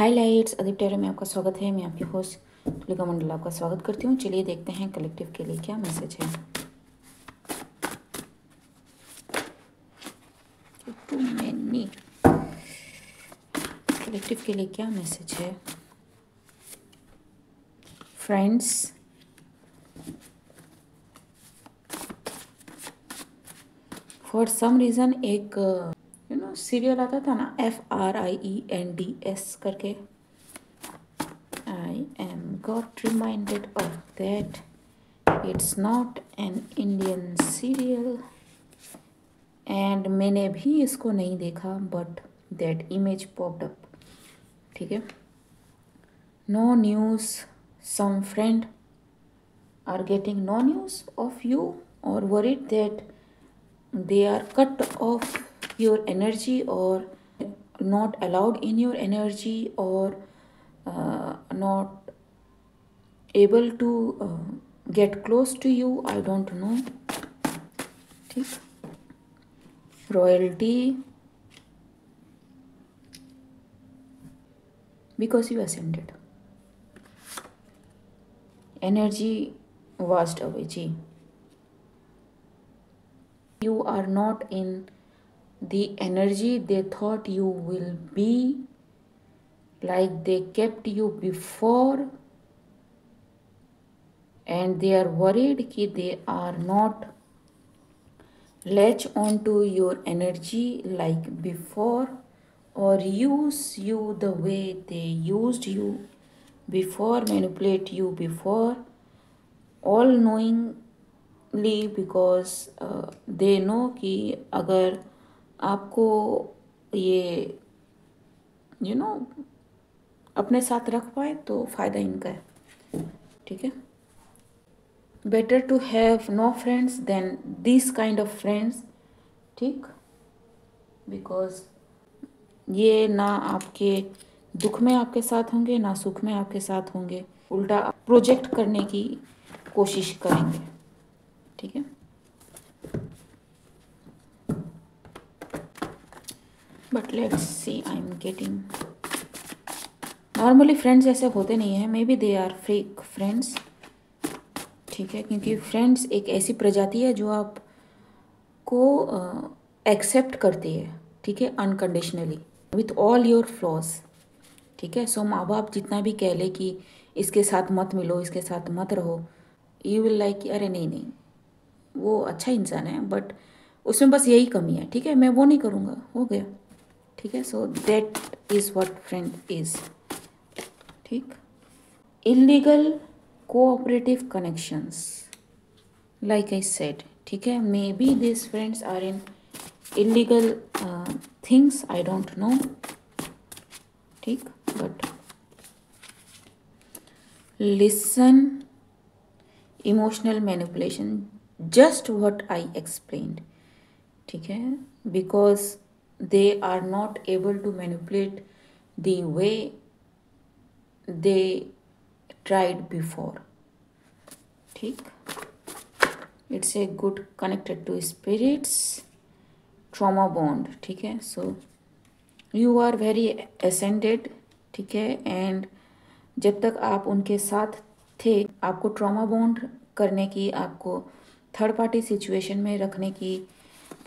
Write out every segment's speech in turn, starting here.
Highlights अदिप्टेरो में आपका स्वागत है। मैं आपकी होस्ट तुलिका मंडल आपका स्वागत करती हूँ। चलिए देखते हैं कलेक्टिव के लिए क्या मैसेज है। टू मैनी कलेक्टिव के लिए क्या मैसेज है। फ्रेंड्स, फॉर सम रीज़न एक सीरियल आता था ना, FRIENDS करके। I am got reminded of that it's not an Indian serial and मैंने भी इसको नहीं देखा, but that image popped up. ठीक है। No news, some friend are getting no news of you और worried that they are cut off your energy or not allowed in your energy or not able to get close to you. I don't know. ठीक। royalty because you ascended. energy washed away जी। You are not in the energy they thought you will be, like they kept you before and they are worried कि they are not latch on to your energy like before or use you the way they used you before, manipulate you before, all knowingly because they know कि अगर आपको ये अपने साथ रख पाए तो फ़ायदा इनका है। ठीक है। Better to have no friends than this kind of friends. ठीक। बिकॉज ये ना आपके दुख में आपके साथ होंगे ना सुख में आपके साथ होंगे, उल्टा प्रोजेक्ट करने की कोशिश करेंगे। ठीक है। But let's see, I am getting normally friends ऐसे होते नहीं हैं, maybe they are fake friends. ठीक है। क्योंकि फ्रेंड्स एक ऐसी प्रजाति है जो आपको एक्सेप्ट करती है। ठीक है। Unconditionally with all your flaws. ठीक है। सो माँ बाप जितना भी कह ले कि इसके साथ मत मिलो, इसके साथ मत रहो, यू विल लाइक अरे नहीं नहीं वो अच्छा इंसान है बट उसमें बस यही कमी है। ठीक है, मैं वो नहीं करूँगा, हो गया। ठीक है। So that is what friend is. ठीक। Illegal cooperative connections, like I said. ठीक है। Maybe this friends are in illegal things, I don't know. ठीक। But listen, emotional manipulation, just what I explained. ठीक है। Because they are not able to manipulate the way they tried before. ठीक। It's a good connected to spirits, trauma bond. ठीक है। So you are very ascended. ठीक है। And जब तक आप उनके साथ थे आपको ट्रॉमा बॉन्ड करने की, आपको थर्ड पार्टी सिचुएशन में रखने की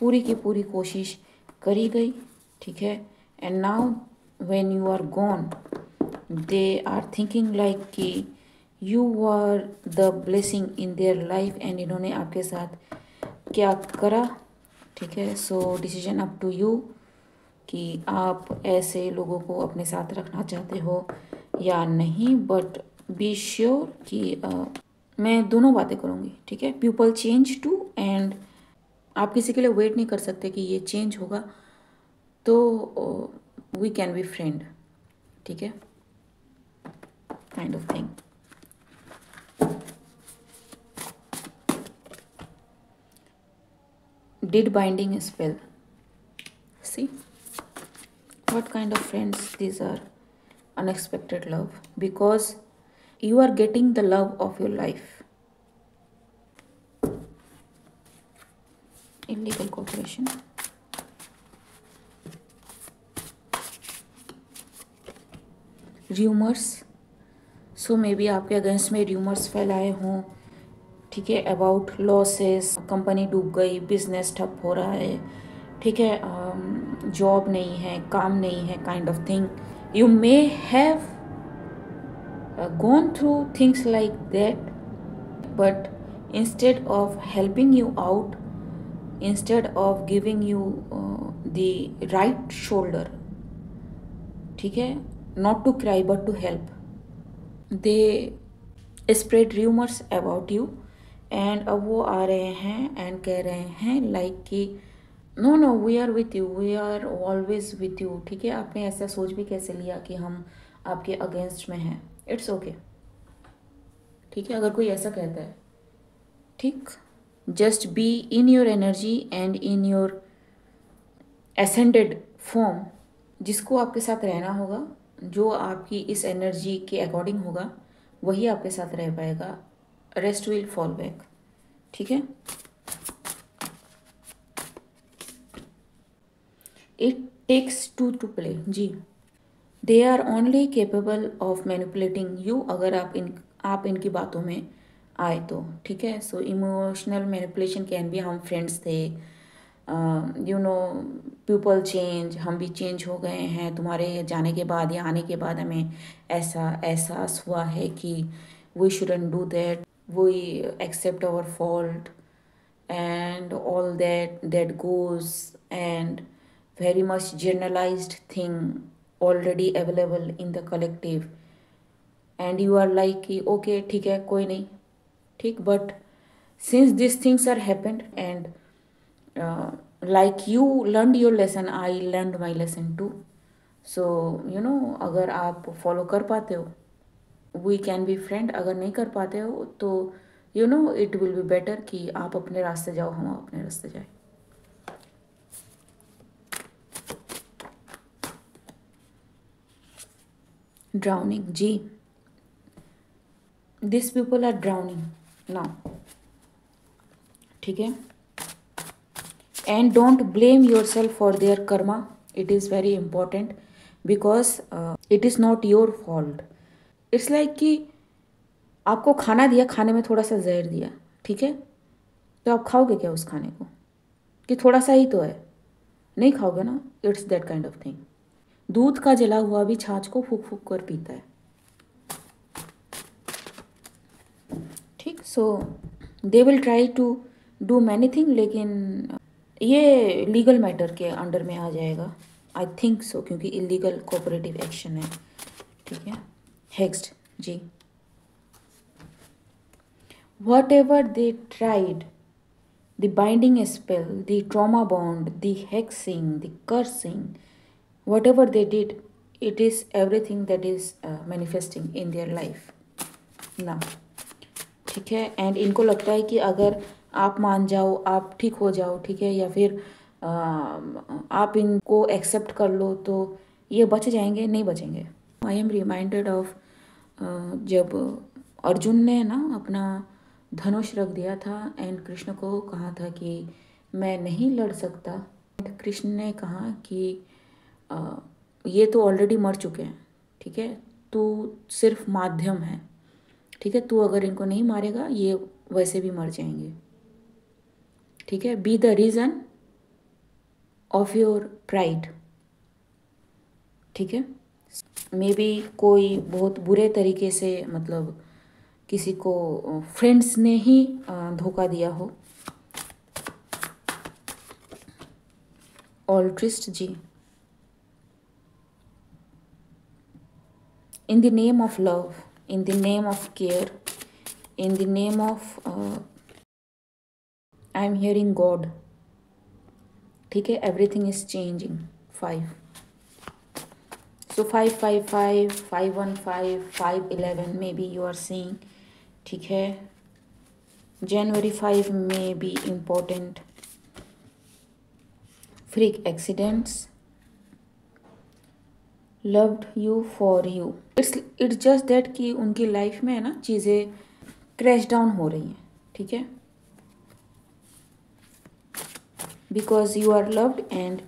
पूरी कोशिश करी गई। ठीक है। And now when you are gone they are thinking like कि you are the blessing in their life and इन्होंने आपके साथ क्या करा। ठीक है। So decision up to you कि आप ऐसे लोगों को अपने साथ रखना चाहते हो या नहीं। बट बी श्योर कि मैं दोनों बातें करूँगी। ठीक है। पीपल चेंज टू, एंड आप किसी के लिए वेट नहीं कर सकते कि ये चेंज होगा, तो वी कैन बी फ्रेंड। ठीक है। Kind of thing. Did binding spell. See what kind of friends these are. Unexpected love, because you are getting the love of your life. Illegal cooperation. Rumours, so may be आपके against में rumours फैलाए हों, ठीक है, about losses, company डूब गई, business ठप हो रहा है, ठीक है, जॉब नहीं है, काम नहीं है, kind of thing. You may have gone through things like that, but instead of helping you out, instead of giving you the right shoulder, ठीक है, not to cry but to help, they spread rumors about you. And अब वो आ रहे हैं and कह रहे हैं like कि no no we are with you, we are always with you, ठीक है. आपने ऐसा सोच भी कैसे लिया कि हम आपके अगेंस्ट में हैं? इट्स ओके, ठीक है, अगर कोई ऐसा कहता है, ठीक, just be in your energy and in your ascended form. जिसको आपके साथ रहना होगा, जो आपकी इस एनर्जी के अकॉर्डिंग होगा, वही आपके साथ रह पाएगा. रेस्ट विल फॉल बैक, ठीक है. It takes two to play, जी. They are only capable of manipulating you, अगर आप इनकी बातों में आए तो, ठीक है. So emotional manipulation can be, हम फ्रेंड्स थे, यू नो, पीपल चेंज, हम भी चेंज हो गए हैं तुम्हारे जाने के बाद या आने के बाद, हमें ऐसा एहसास हुआ है कि we shouldn't do that, we accept our fault and all that goes, and very much generalized thing already available in the collective, and you are like कि okay ठीक है कोई नहीं, ठीक, but since these things are happened and like you learned your lesson, I learned my lesson too. So you know, अगर आप follow कर पाते हो, वी कैन बी फ्रेंड. अगर नहीं कर पाते हो तो you know it will be better कि आप अपने रास्ते जाओ, हम अपने रास्ते जाए. ड्राउनिंग, जी. This people are drowning now, ठीक है. And don't blame yourself for their karma. It is very important because it is not your fault. It's like कि आपको खाना दिया, खाने में थोड़ा सा जहर दिया, ठीक है, तो आप खाओगे क्या उस खाने को? कि थोड़ा सा ही तो है, नहीं खाओगे ना. It's that kind of thing. दूध का जला हुआ भी छाछ को फूक फूक कर पीता है, ठीक. So they will try to do many thing, लेकिन ये लीगल मैटर के अंडर में आ जाएगा, आई थिंक सो, क्योंकि इलीगल कोऑपरेटिव एक्शन है, ठीक है. हेक्स्ड, जी. Whatever they tried, the binding spell, the trauma bond, the hexing, the cursing, whatever they did, it is everything that is manifesting in their life now, ठीक है. And इनको लगता है कि अगर आप मान जाओ, आप ठीक हो जाओ, ठीक है, या फिर आप इनको एक्सेप्ट कर लो तो ये बच जाएंगे. नहीं बचेंगे. आई एम रिमाइंडेड ऑफ जब अर्जुन ने ना अपना धनुष रख दिया था एंड कृष्ण को कहा था कि मैं नहीं लड़ सकता. कृष्ण ने कहा कि ये तो ऑलरेडी मर चुके हैं, ठीक है, तू सिर्फ माध्यम है, ठीक है, तू अगर इनको नहीं मारेगा ये वैसे भी मर जाएंगे, ठीक है. Be the reason of your pride, ठीक है. मे बी कोई बहुत बुरे तरीके से, मतलब किसी को फ्रेंड्स ने ही धोखा दिया हो. ऑल्ट्रिस्ट, जी. In the name of love, in the name of care, in the name of I am hearing God, ठीक है. Everything is changing. 5. So 555, 515, 511 maybe you are seeing, ठीक है. January 5 may be important. Freak accidents. Loved you for you. It's just that कि उनकी life में है ना चीज़ें क्रैश डाउन हो रही हैं, ठीक है. Because you are loved and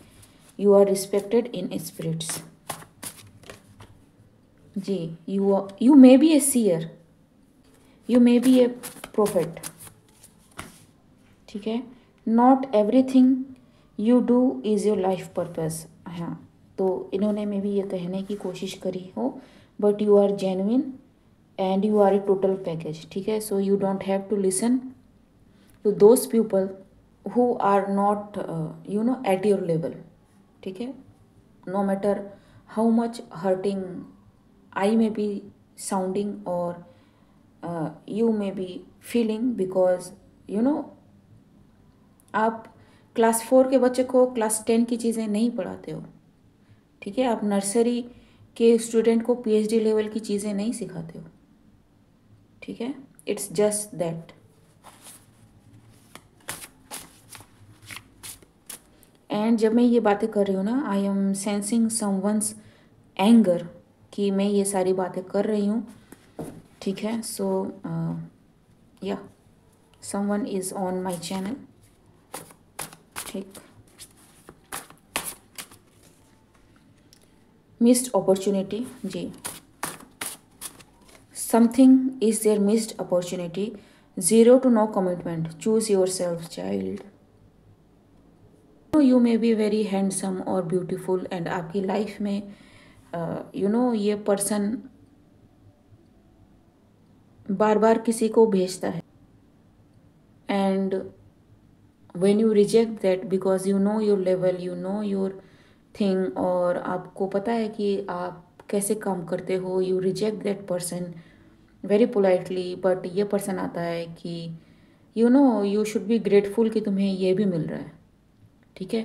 you are respected in spirits. Ji, you may be a seer, you may be a prophet, ठीक है। Not everything you do is your life purpose. हाँ, तो इन्होंने में भी ये कहने की कोशिश करी हो, but you are genuine and you are a total package, ठीक है। So you don't have to listen to those people who are not at your level, ठीक है। no matter how much hurting I may be sounding or you may be feeling, because आप class 4 के बच्चे को class 10 की चीज़ें नहीं पढ़ाते हो, ठीक है। आप नर्सरी के स्टूडेंट को PhD लेवल की चीज़ें नहीं सिखाते हो, ठीक है। It's just that. एंड जब मैं ये बातें कर रही हूँ ना, I am sensing someone's anger, कि मैं ये सारी बातें कर रही हूँ, ठीक है। सो या someone is on my channel, ठीक। मिस्ड अपॉर्चुनिटी, जी, something is there missed opportunity, 0 to no commitment, choose yourself child। You may be very handsome और ब्यूटीफुल, एंड आपकी लाइफ में ये पर्सन बार बार किसी को भेजता है, and when you reject that because you know your level, you know your thing, और आपको पता है कि आप कैसे काम करते हो, you reject that person very politely, but ये पर्सन आता है कि you should be grateful कि तुम्हें ये भी मिल रहा है, ठीक है।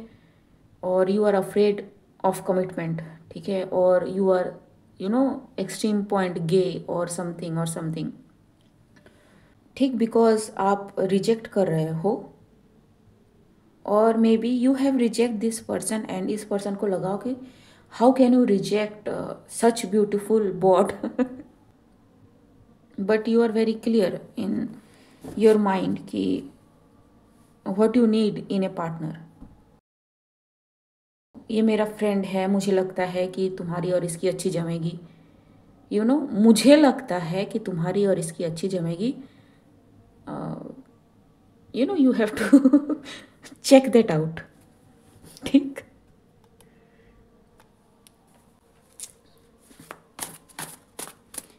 और you are afraid of commitment, ठीक है। और you are extreme point gay or something, ठीक, बिकॉज आप रिजेक्ट कर रहे हो, और maybe you have reject this person, and इस पर्सन को लगाओ कि how can you reject such beautiful bod, but you are very clear in your mind कि what you need in a partner. ये मेरा फ्रेंड है, मुझे लगता है कि तुम्हारी और इसकी अच्छी जमेगी, मुझे लगता है कि तुम्हारी और इसकी अच्छी जमेगी, you have to check that out, ठीक।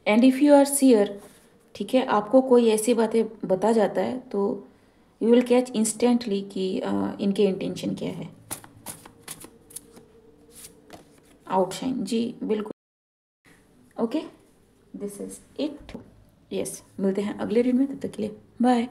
And if you are sure, ठीक है, आपको कोई ऐसी बातें बता जाता है तो यू विल कैच इंस्टेंटली कि इनके इंटेंशन क्या है। आउटशाइन, जी बिल्कुल। Okay, this is it. Yes, मिलते हैं अगले रीड में, तब तक के लिए बाय।